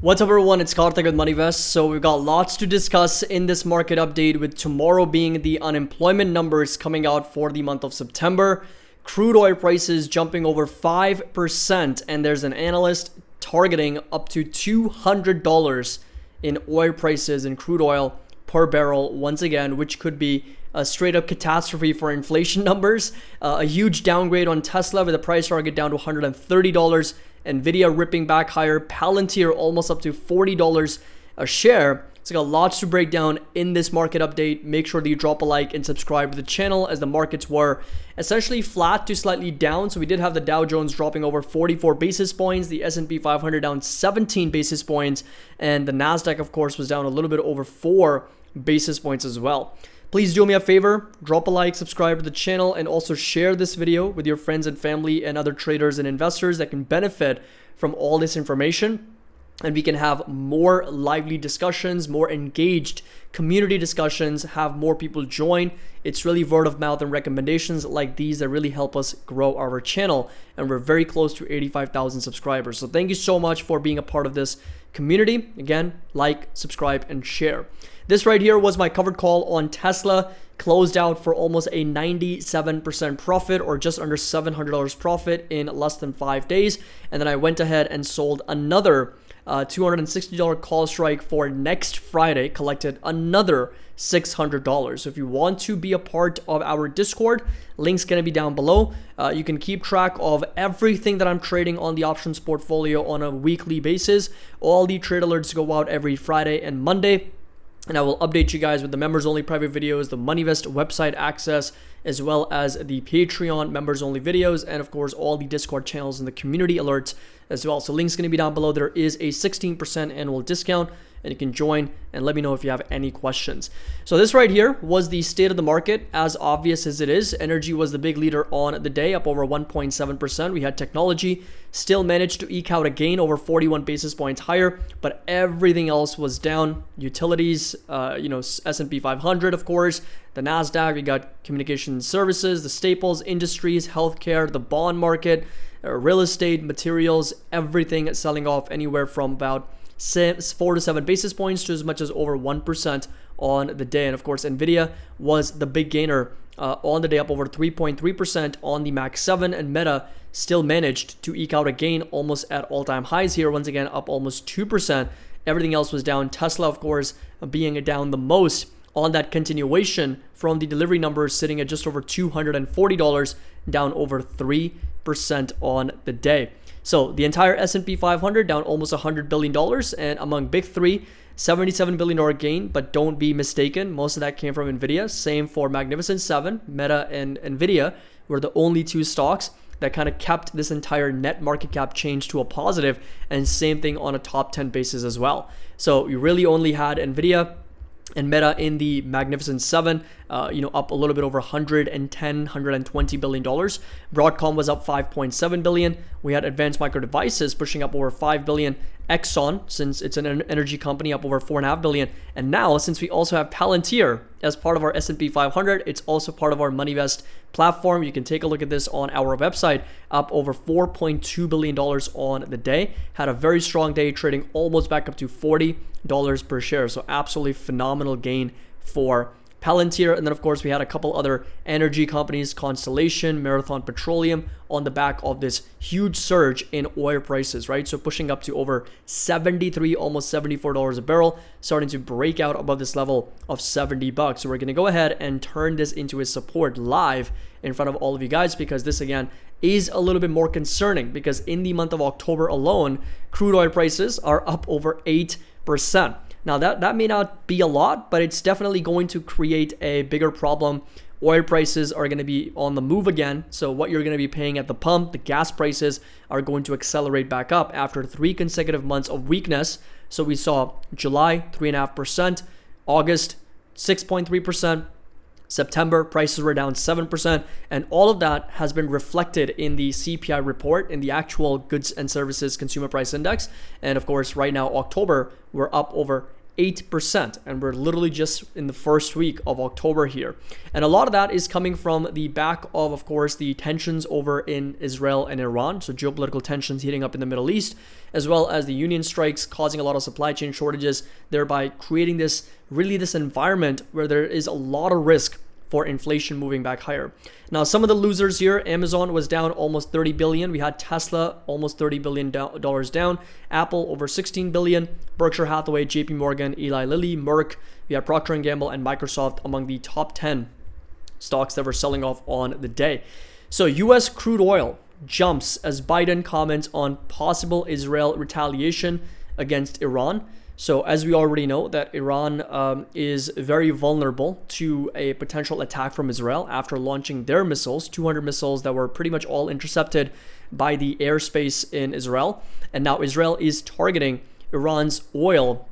What's up everyone, it's Karthik with Moneyvest. So we've got lots to discuss in this market update, with tomorrow being the unemployment numbers coming out for the month of September. Crude oil prices jumping over 5%, and there's an analyst targeting up to $200 in oil prices and crude oil per barrel once again, which could be a straight up catastrophe for inflation numbers. A huge downgrade on Tesla with a price target down to $130. Nvidia ripping back higher. Palantir almost up to $40 a share. So got lots to break down in this market update. Make sure that you drop a like and subscribe to the channel, as the markets were essentially flat to slightly down. So we did have the Dow Jones dropping over 44 basis points, the S&P 500 down 17 basis points, and the NASDAQ, of course, was down a little bit over 4 basis points as well. Please do me a favor, drop a like, subscribe to the channel, and also share this video with your friends and family and other traders and investors that can benefit from all this information. And we can have more lively discussions, more engaged community discussions, have more people join. It's really word of mouth and recommendations like these that really help us grow our channel. And we're very close to 85,000 subscribers. So thank you so much for being a part of this community. Again, like, subscribe, and share. This right here was my covered call on Tesla. Closed out for almost a 97% profit, or just under $700 profit in less than 5 days. And then I went ahead and sold another $260 call strike for next Friday, collected another $600. So if you want to be a part of our Discord, link's going to be down below. You can keep track of everything that I'm trading on the options portfolio on a weekly basis. All the trade alerts go out every Friday and Monday. And I will update you guys with the members only private videos, the Moneyvest website access, as well as the Patreon members only videos, and of course all the Discord channels and the community alerts as well. So link's going to be down below. There is a 16% annual discount, and you can join and let me know if you have any questions. So this right here was the state of the market. As obvious as it is, energy was the big leader on the day, up over 1.7%. We had technology still managed to eke out a gain over 41 basis points higher, but everything else was down. Utilities, S&P 500, of course, the NASDAQ, we got communication services, the staples, industries, healthcare, the bond market, real estate, materials, everything selling off anywhere from about 4 to 7 basis points to as much as over 1% on the day. And of course, Nvidia was the big gainer on the day, up over 3.3% on the Max 7, and Meta still managed to eke out a gain almost at all-time highs here, once again up almost 2%. Everything else was down. Tesla, of course, being down the most on that continuation from the delivery numbers, sitting at just over $240, down over 3% on the day. So the entire S&P 500 down almost $100 billion, and among big three, $77 billion gain. But don't be mistaken, most of that came from Nvidia. Same for Magnificent 7, Meta and Nvidia were the only two stocks that kind of kept this entire net market cap change to a positive, and same thing on a top 10 basis as well. So you really only had Nvidia and Meta in the Magnificent 7, up a little bit over $120 billion. Broadcom was up $5.7 billion. We had Advanced Micro Devices pushing up over $5 billion. Exxon, since it's an energy company, up over $4.5 billion. And now, since we also have Palantir as part of our S&P 500, it's also part of our Moneyvest platform. You can take a look at this on our website, up over $4.2 billion on the day. Had a very strong day, trading almost back up to $40 per share. So absolutely phenomenal gain for Palantir. And then of course we had a couple other energy companies, Constellation, Marathon Petroleum, on the back of this huge surge in oil prices, right? So pushing up to over 73, almost $74 a barrel, starting to break out above this level of $70. So we're going to go ahead and turn this into a support live in front of all of you guys, because this again is a little bit more concerning, because in the month of October alone, crude oil prices are up over 8%. Now that may not be a lot, but it's definitely going to create a bigger problem. Oil prices are going to be on the move again. So what you're going to be paying at the pump, the gas prices are going to accelerate back up after 3 consecutive months of weakness. So we saw July 3.5%, August 6.3%, September prices were down 7%, and all of that has been reflected in the CPI report, in the actual goods and services consumer price index. And of course, right now, October, we're up over 8%, and we're literally just in the first week of October here. And a lot of that is coming from the back of course, the tensions over in Israel and Iran, so geopolitical tensions heating up in the Middle East, as well as the union strikes causing a lot of supply chain shortages, thereby creating this environment where there is a lot of risk for inflation moving back higher. Now, some of the losers here, Amazon was down almost 30 billion. We had Tesla almost $30 billion down. Apple over 16 billion. Berkshire Hathaway, JP Morgan, Eli Lilly, Merck. We had Procter & Gamble and Microsoft among the top 10 stocks that were selling off on the day. So US crude oil jumps as Biden comments on possible Israel retaliation against Iran. So as we already know that Iran is very vulnerable to a potential attack from Israel after launching their missiles, 200 missiles that were pretty much all intercepted by the airspace in Israel. And now Israel is targeting Iran's oil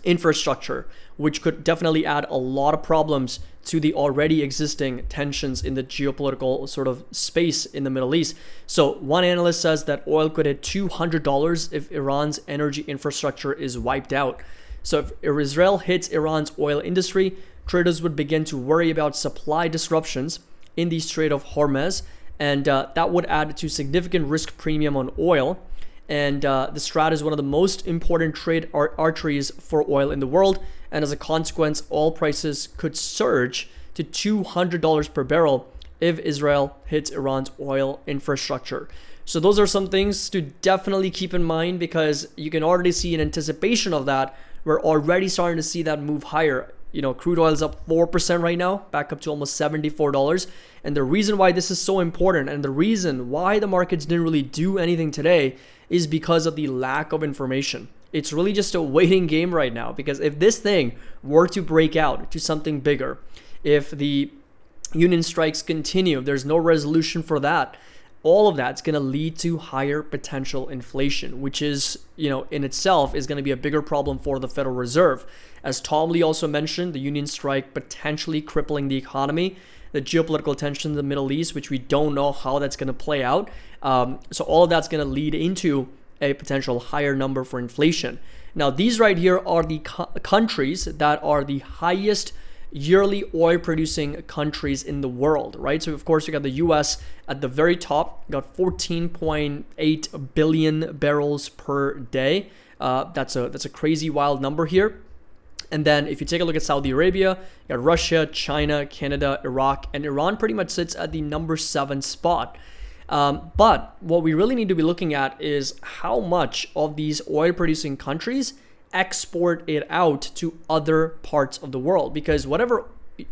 infrastructure, which could definitely add a lot of problems to the already existing tensions in the geopolitical sort of space in the Middle East. So one analyst says that oil could hit $200 if Iran's energy infrastructure is wiped out. So if Israel hits Iran's oil industry, traders would begin to worry about supply disruptions in the Strait of Hormuz, and that would add to significant risk premium on oil. And the Strait is one of the most important trade arteries for oil in the world. And as a consequence, oil prices could surge to $200 per barrel if Israel hits Iran's oil infrastructure. So those are some things to definitely keep in mind, because you can already see in anticipation of that, we're already starting to see that move higher. You know, crude oil is up 4% right now, back up to almost $74. And the reason why this is so important, and the reason why the markets didn't really do anything today, is because of the lack of information. It's really just a waiting game right now, because if this thing were to break out to something bigger, if the union strikes continue, there's no resolution for that, all of that's going to lead to higher potential inflation, which is, in itself is going to be a bigger problem for the Federal Reserve. As Tom Lee also mentioned, the union strike potentially crippling the economy, the geopolitical tension in the Middle East, which we don't know how that's going to play out. So all of that's going to lead into a potential higher number for inflation. Now, these right here are the countries that are the highest yearly oil producing countries in the world, right? So of course you got the US at the very top, got 14.8 billion barrels per day. That's a crazy wild number here. And then if you take a look at Saudi Arabia, you got Russia, China, Canada, Iraq, and Iran pretty much sits at the number 7 spot. But what we really need to be looking at is how much of these oil producing countries export it out to other parts of the world, because whatever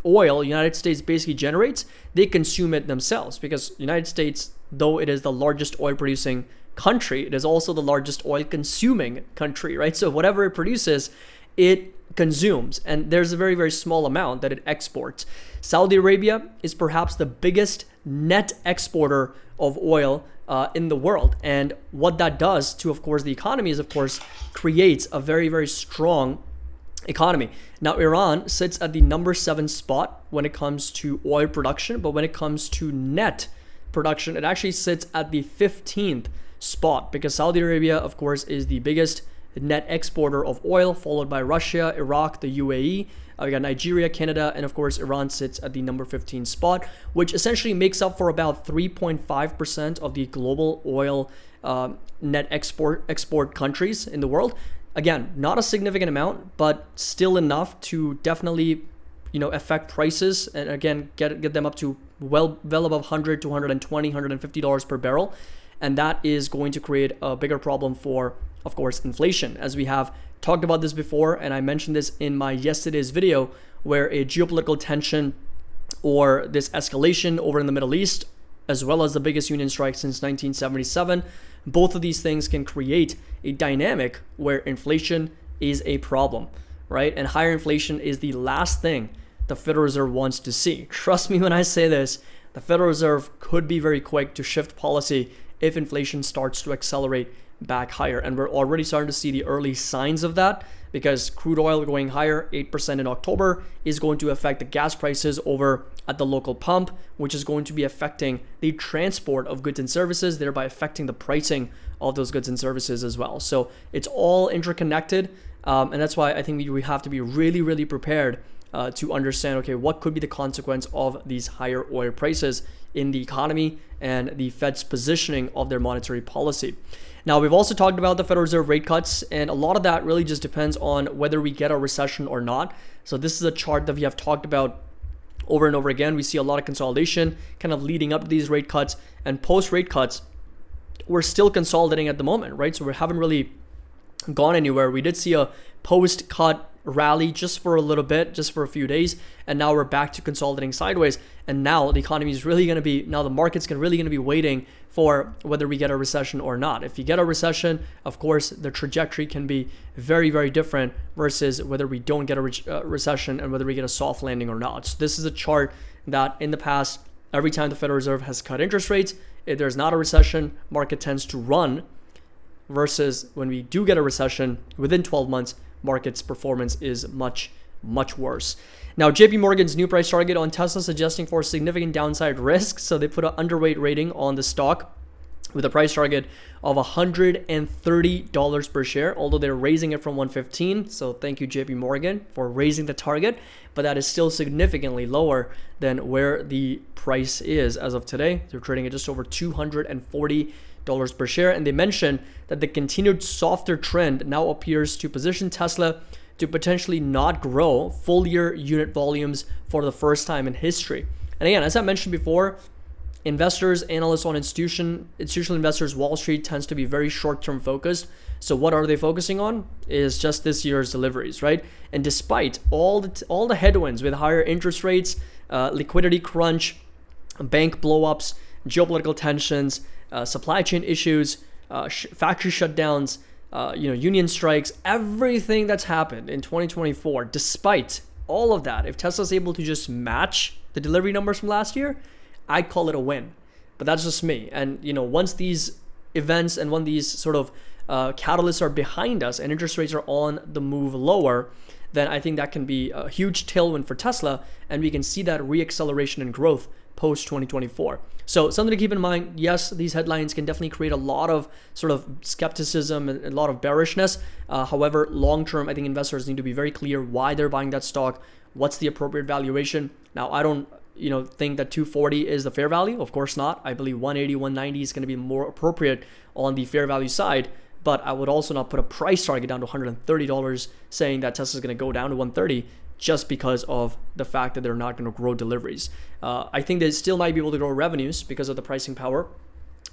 oil United States basically generates, they consume it themselves, because United States, though it is the largest oil producing country, it is also the largest oil consuming country, right? So whatever it produces, it consumes, and there's a very, very small amount that it exports. Saudi Arabia is perhaps the biggest net exporter of oil in the world. And what that does to, of course, the economy is, of course, creates a very, very strong economy. Now, Iran sits at the number 7 spot when it comes to oil production, but when it comes to net production, it actually sits at the 15th spot, because Saudi Arabia, of course, is the biggest net exporter of oil, followed by Russia, Iraq, the UAE. We got Nigeria, Canada, and of course Iran sits at the number 15 spot, which essentially makes up for about 3.5% of the global oil net export countries in the world. Again, not a significant amount, but still enough to definitely, affect prices, and again get them up to well above $100 to $120, $150 per barrel, and that is going to create a bigger problem for, of course, inflation, as we have talked about this before, and I mentioned this in my yesterday's video, where a geopolitical tension or this escalation over in the Middle East, as well as the biggest union strike since 1977, both of these things can create a dynamic where inflation is a problem, right? And higher inflation is the last thing the Federal Reserve wants to see. Trust me when I say this, the Federal Reserve could be very quick to shift policy if inflation starts to accelerate back higher. And we're already starting to see the early signs of that, because crude oil going higher 8% in October is going to affect the gas prices over at the local pump, which is going to be affecting the transport of goods and services, thereby affecting the pricing of those goods and services as well. So it's all interconnected. And that's why I think we have to be really, really prepared to understand, okay, what could be the consequence of these higher oil prices in the economy and the Fed's positioning of their monetary policy. Now, we've also talked about the Federal Reserve rate cuts, and a lot of that really just depends on whether we get a recession or not. So this is a chart that we have talked about over and over again. We see a lot of consolidation kind of leading up to these rate cuts, and post rate cuts, we're still consolidating at the moment, right? So we haven't really gone anywhere. We did see a post cut rally just for a little bit, just for a few days, and now we're back to consolidating sideways. And now the economy is really going to be, now the market's really going to be waiting for whether we get a recession or not. If you get a recession, of course, the trajectory can be very, very different versus whether we don't get a recession and whether we get a soft landing or not. So this is a chart that in the past, every time the Federal Reserve has cut interest rates, if there's not a recession, market tends to run, versus when we do get a recession within 12 months, market's performance is much, much worse. Now, JP Morgan's new price target on Tesla suggesting for significant downside risk. So they put an underweight rating on the stock with a price target of $130 per share, although they're raising it from $115. So thank you, JP Morgan, for raising the target, but that is still significantly lower than where the price is as of today. They're trading at just over $240 per share. And they mentioned that the continued softer trend now appears to position Tesla to potentially not grow full year unit volumes for the first time in history. And again, as I mentioned before, investors, analysts on institutional investors, Wall Street tends to be very short-term focused. So what are they focusing on? Is just this year's deliveries, right? And despite all the headwinds with higher interest rates, liquidity crunch, bank blowups, geopolitical tensions, supply chain issues, factory shutdowns, union strikes, everything that's happened in 2024, despite all of that, if Tesla's able to just match the delivery numbers from last year, I'd call it a win. But that's just me. And, once these events and when these sort of catalysts are behind us and interest rates are on the move lower, then I think that can be a huge tailwind for Tesla, and we can see that reacceleration in growth post 2024. So something to keep in mind. Yes, these headlines can definitely create a lot of sort of skepticism and a lot of bearishness. However, long term, I think investors need to be very clear why they're buying that stock, what's the appropriate valuation. Now, I don't think that 240 is the fair value. Of course not. I believe 180, 190 is going to be more appropriate on the fair value side. But I would also not put a price target down to $130 saying that Tesla's going to go down to 130 just because of the fact that they're not going to grow deliveries. I think they still might be able to grow revenues because of the pricing power.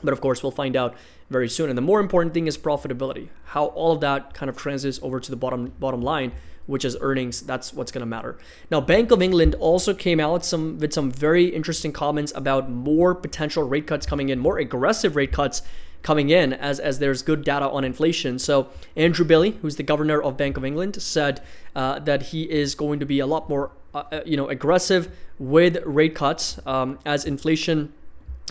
But of course, we'll find out very soon. And the more important thing is profitability, how all of that kind of translates over to the bottom line, which is earnings. That's what's going to matter. Now, Bank of England also came out with some very interesting comments about more potential rate cuts coming in, more aggressive rate cuts coming in as there's good data on inflation. So Andrew Bailey, who's the governor of Bank of England, said that he is going to be a lot more aggressive with rate cuts as inflation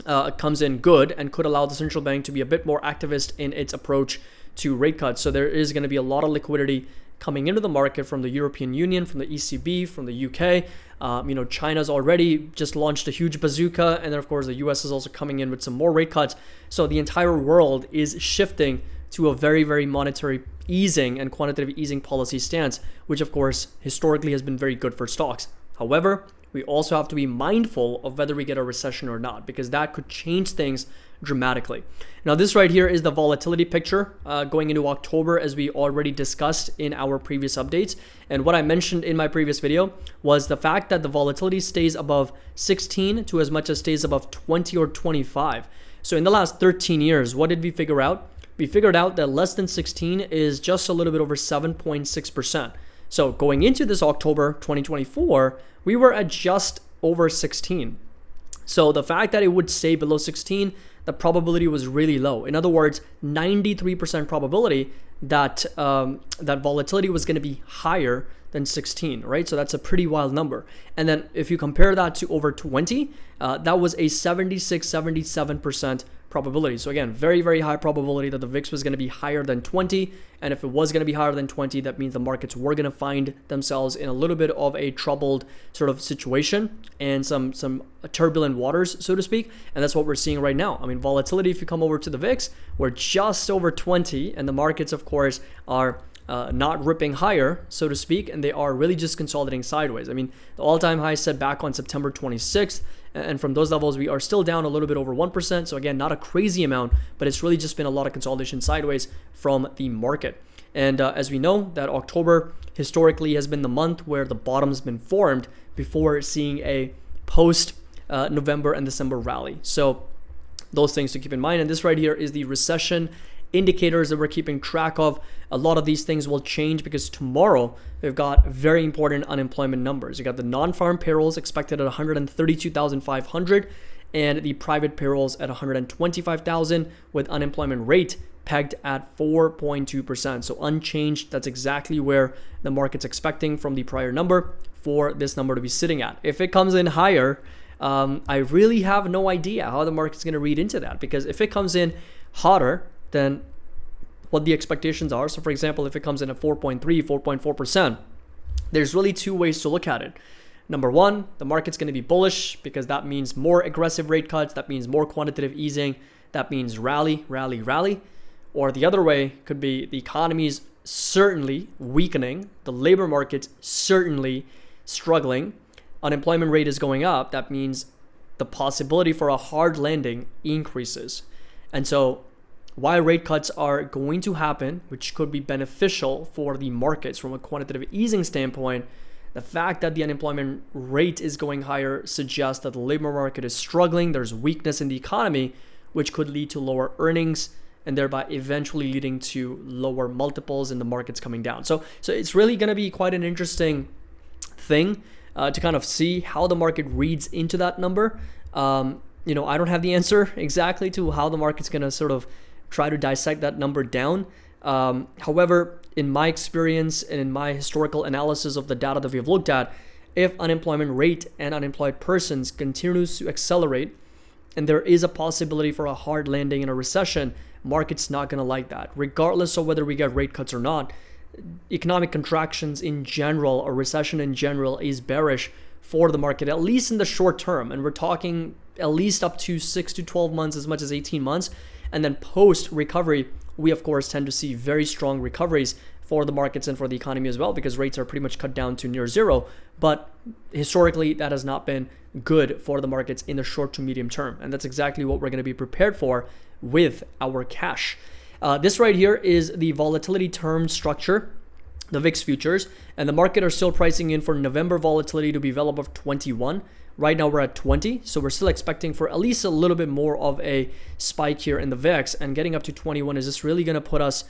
comes in good, and could allow the central bank to be a bit more activist in its approach to rate cuts. So there is going to be a lot of liquidity coming into the market from the European Union, from the ECB, from the UK. China's already just launched a huge bazooka, and then of course the US is also coming in with some more rate cuts. So the entire world is shifting to a very, very monetary easing and quantitative easing policy stance, which of course historically has been very good for stocks. However, we also have to be mindful of whether we get a recession or not, because that could change things dramatically. Now, this right here is the volatility picture going into October, as we already discussed in our previous updates. And what I mentioned in my previous video was the fact that the volatility stays above 16 to as much as stays above 20 or 25. So in the last 13 years, what did we figure out? We figured out that less than 16 is just a little bit over 7.6%. So going into this October 2024, we were at just over 16. So the fact that it would stay below 16, the probability was really low. In other words, 93% probability that that volatility was going to be higher than 16, right? So that's a pretty wild number. And then if you compare that to over 20, that was a 76, 77% probability. So again, very, very high probability that the VIX was going to be higher than 20. And if it was going to be higher than 20, that means the markets were going to find themselves in a little bit of a troubled sort of situation and some turbulent waters, so to speak. And that's what we're seeing right now. I mean, volatility, if you come over to the VIX, we're just over 20, and the markets, of course, are not ripping higher, so to speak, and they are really just consolidating sideways. I mean, the all-time high set back on September 26th, and from those levels, we are still down a little bit over 1%. So again, not a crazy amount, but it's really just been a lot of consolidation sideways from the market. And as we know, that October historically has been the month where the bottom's been formed before seeing a post November and December rally. So those things to keep in mind. And this right here is the recession indicators that we're keeping track of. A lot of these things will change because tomorrow we've got very important unemployment numbers. You got the non-farm payrolls expected at 132,500 and the private payrolls at 125,000 with unemployment rate pegged at 4.2%. So unchanged. That's exactly where the market's expecting from the prior number for this number to be sitting at. If it comes in higher, I really have no idea how the market's going to read into that, because if it comes in hotter than what the expectations are, so for example, if it comes in at 4.3, 4.4%, there's really two ways to look at it. Number one, the market's going to be bullish because that means more aggressive rate cuts, that means more quantitative easing, that means rally, rally, rally. Or the other way could be the economy's certainly weakening, the labor market's certainly struggling, unemployment rate is going up. That means the possibility for a hard landing increases. And so while rate cuts are going to happen, which could be beneficial for the markets from a quantitative easing standpoint, the fact that the unemployment rate is going higher suggests that the labor market is struggling. There's weakness in the economy, which could lead to lower earnings and thereby eventually leading to lower multiples in the markets coming down. So it's really going to be quite an interesting thing to kind of see how the market reads into that number. I don't have the answer exactly to how the market's going to sort of try to dissect that number down. However, in my experience and in my historical analysis of the data that we've looked at, if unemployment rate and unemployed persons continues to accelerate and there is a possibility for a hard landing in a recession, market's not going to like that. Regardless of whether we get rate cuts or not, economic contractions in general, or recession in general, is bearish for the market, at least in the short term. And we're talking at least up to 6 to 12 months, as much as 18 months. And then post recovery, we of course tend to see very strong recoveries for the markets and for the economy as well, because rates are pretty much cut down to near zero. But historically, that has not been good for the markets in the short to medium term. And that's exactly what we're going to be prepared for with our cash. This right here is the volatility term structure, the VIX futures, and the market are still pricing in for November volatility to be well above 21. Right now we're at 20, so we're still expecting for at least a little bit more of a spike here in the VIX, and getting up to 21 is just really going to put us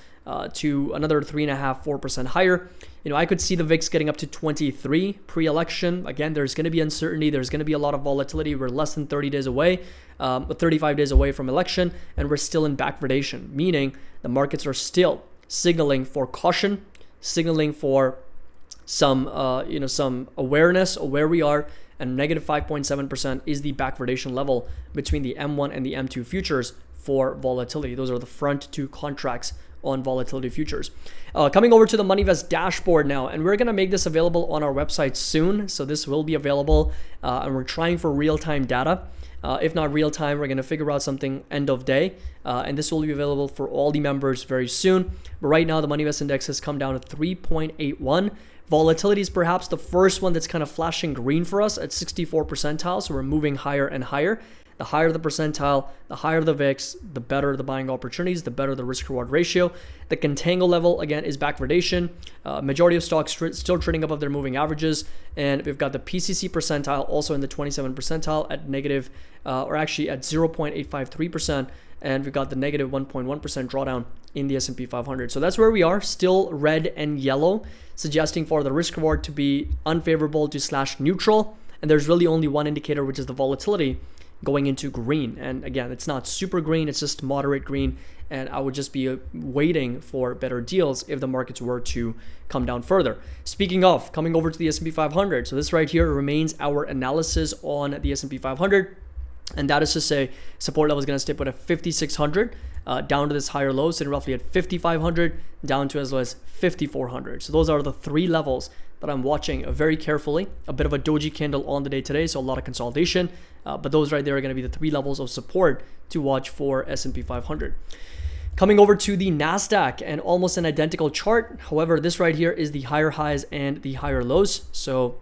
to another 3.5-4% higher. I could see the VIX getting up to 23 pre-election. Again, there's going to be uncertainty. There's going to be a lot of volatility. We're less than 30 days away, 35 days away from election, and we're still in backwardation, meaning the markets are still signaling for caution, signaling for some awareness of where we are. And negative 5.7% is the backwardation level between the M1 and the M2 futures for volatility. Those are the front two contracts on volatility futures. Coming over to the Moneyvest dashboard now, and we're going to make this available on our website soon. So this will be available, and we're trying for real-time data. If not real-time, we're going to figure out something end of day, and this will be available for all the members very soon. But right now, the Moneyvest index has come down to 3.81. Volatility is perhaps the first one that's kind of flashing green for us at 64 percentile, so we're moving higher and higher. The higher the percentile, the higher the VIX, the better the buying opportunities, the better the risk-reward ratio. The contango level, again, is backwardation. Majority of stocks still trading above their moving averages. And we've got the PCC percentile also in the 27 percentile at negative, or actually at 0.853%. And we've got the negative 1.1% drawdown in the S&P 500. So that's where we are, still red and yellow, suggesting for the risk-reward to be unfavorable to / neutral. And there's really only one indicator, which is the volatility, going into green. And again, it's not super green, it's just moderate green. And I would just be waiting for better deals if the markets were to come down further. Speaking of, coming over to the S&P 500. So this right here remains our analysis on the S&P 500. And that is to say, support level is going to stay put at 5,600, down to this higher low, sitting roughly at 5,500, down to as low as 5,400. So those are the three levels that I'm watching very carefully. A bit of a doji candle on the day today, so a lot of consolidation. But those right there are going to be the three levels of support to watch for S&P 500. Coming over to the NASDAQ, and almost an identical chart. However, this right here is the higher highs and the higher lows. So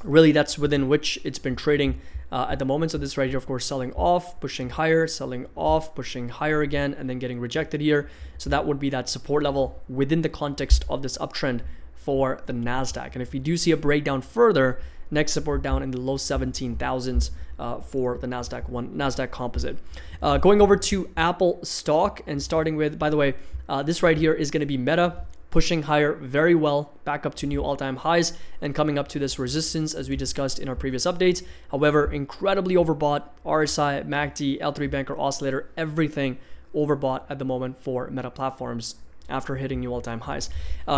really that's within which it's been trading at the moment. So this right here, of course, selling off, pushing higher, selling off, pushing higher again, and then getting rejected here. So that would be that support level within the context of this uptrend for the NASDAQ. And if we do see a breakdown further, next support down in the low 17,000s for the NASDAQ composite. Going over to Apple stock, and starting with, by the way, this right here is going to be Meta, pushing higher very well, back up to new all-time highs and coming up to this resistance as we discussed in our previous updates. However, incredibly overbought. RSI, MACD, L3 banker oscillator, everything overbought at the moment for Meta platforms after hitting new all-time highs.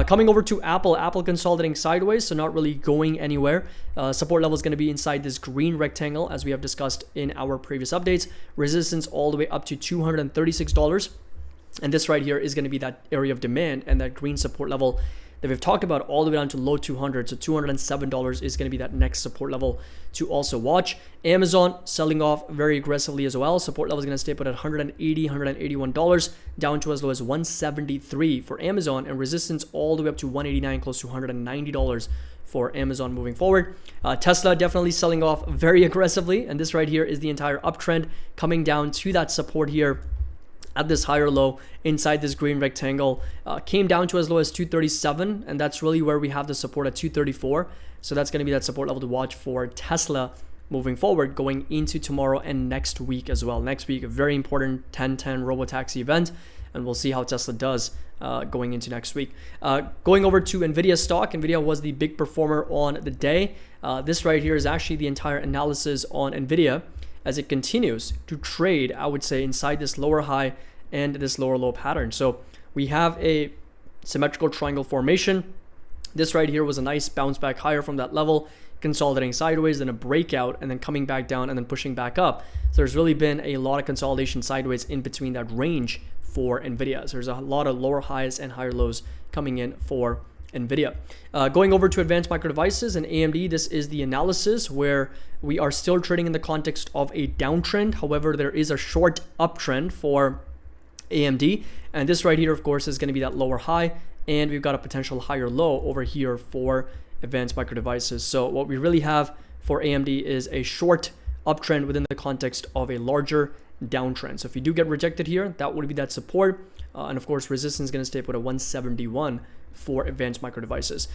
Coming over to Apple consolidating sideways, so not really going anywhere. Support level is going to be inside this green rectangle as we have discussed in our previous updates. Resistance all the way up to $236. And this right here is going to be that area of demand and that green support level that we've talked about all the way down to low 200s. So $207 is going to be that next support level to also watch. Amazon selling off very aggressively as well. Support level is going to stay put at $180, $181, down to as low as $173 for Amazon, and resistance all the way up to $189, close to $190 for Amazon moving forward. Tesla definitely selling off very aggressively, and this right here is the entire uptrend coming down to that support here at this higher low inside this green rectangle. Came down to as low as 237, and that's really where we have the support at 234. So that's going to be that support level to watch for Tesla moving forward, going into tomorrow and next week as well. Next week, a very important 10/10 robotaxi event, and we'll see how Tesla does going into next week. Going over to NVIDIA stock, NVIDIA was the big performer on the day. This right here is actually the entire analysis on NVIDIA as it continues to trade, I would say, inside this lower high and this lower low pattern. So we have a symmetrical triangle formation. This right here was a nice bounce back higher from that level, consolidating sideways, then a breakout, and then coming back down and then pushing back up. So there's really been a lot of consolidation sideways in between that range for NVIDIA. So there's a lot of lower highs and higher lows coming in for NVIDIA. Going over to advanced micro devices and AMD, this is the analysis where we are still trading in the context of a downtrend. However, there is a short uptrend for AMD, and this right here, of course, is going to be that lower high, and we've got a potential higher low over here for advanced micro devices. So what we really have for AMD is a short uptrend within the context of a larger downtrend. So if you do get rejected here, that would be that support, and of course resistance is going to stay put at 171 for advanced micro devices.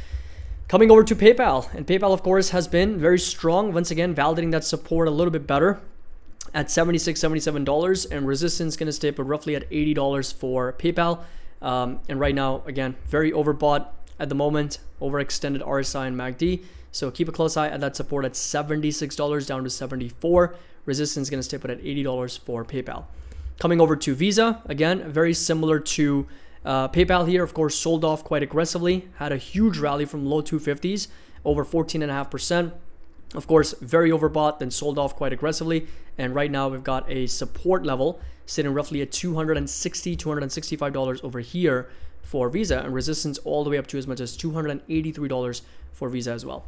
Coming over to PayPal, and PayPal, of course, has been very strong, once again validating that support a little bit better at $76, $77, and resistance going to stay put roughly at $80 for PayPal. And right now, again, very overbought at the moment, overextended RSI and MACD. So keep a close eye at that support at $76 down to 74. Resistance going to stay put at $80 for PayPal. Coming over to Visa, again, very similar to PayPal here, of course, sold off quite aggressively, had a huge rally from low 250s, over 14.5%. Of course, very overbought, then sold off quite aggressively. And right now we've got a support level sitting roughly at $260, $265 over here for Visa, and resistance all the way up to as much as $283 for Visa as well.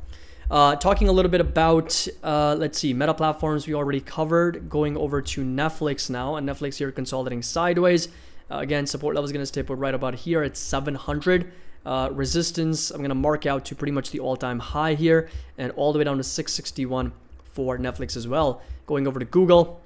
Talking a little bit about, let's see, Meta platforms we already covered. Going over to Netflix now, and Netflix here consolidating sideways. Again, support level is going to stay put right about here at 700. Resistance, I'm going to mark out to pretty much the all-time high here, and all the way down to 661 for Netflix as well. Going over to Google,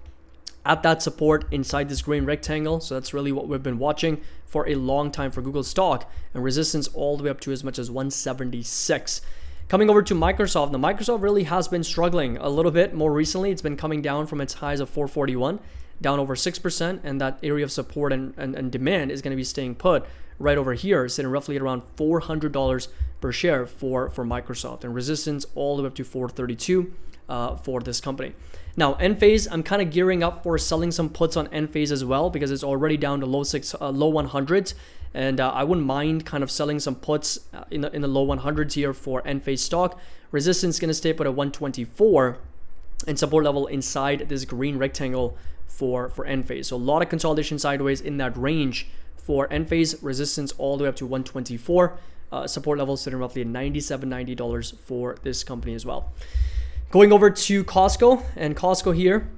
at that support inside this green rectangle. So that's really what we've been watching for a long time for Google stock, and resistance all the way up to as much as 176. Coming over to Microsoft. Now, Microsoft really has been struggling a little bit more recently. It's been coming down from its highs of 441, down over 6%, and that area of support and demand is going to be staying put right over here, sitting roughly at around $400 per share for Microsoft, and resistance all the way up to 432 for this company. Now, Enphase, I'm kind of gearing up for selling some puts on Enphase as well, because it's already down to low 100s, and I wouldn't mind kind of selling some puts in the low 100s here for Enphase stock. Resistance going to stay put at 124, and support level inside this green rectangle for Enphase. So a lot of consolidation sideways in that range for Enphase. Resistance all the way up to 124. Support level sitting roughly at $97, $90 for this company as well. Going over to Costco, and Costco here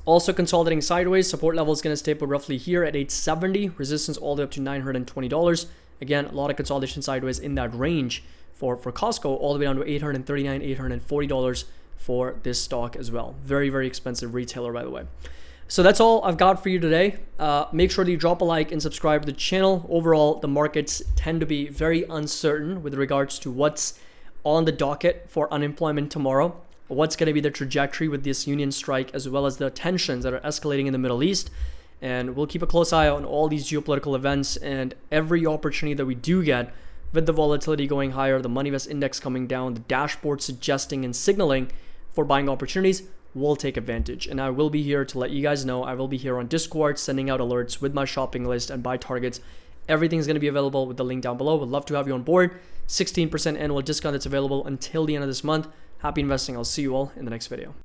Also consolidating sideways, support level is going to stay put roughly here at 870, resistance all the way up to $920. Again, a lot of consolidation sideways in that range for Costco, all the way down to $839, $840 for this stock as well. Very, very expensive retailer, by the way. So that's all I've got for you today. Make sure that you drop a like and subscribe to the channel. Overall, the markets tend to be very uncertain with regards to what's on the docket for unemployment tomorrow, what's going to be the trajectory with this union strike, as well as the tensions that are escalating in the Middle East. And we'll keep a close eye on all these geopolitical events and every opportunity that we do get with the volatility going higher, the Moneyvest index coming down, the dashboard suggesting and signaling for buying opportunities. We'll take advantage. And I will be here to let you guys know. I will be here on Discord sending out alerts with my shopping list and buy targets. Everything's going to be available with the link down below. Would love to have you on board. 16% annual discount that's available until the end of this month. Happy investing. I'll see you all in the next video.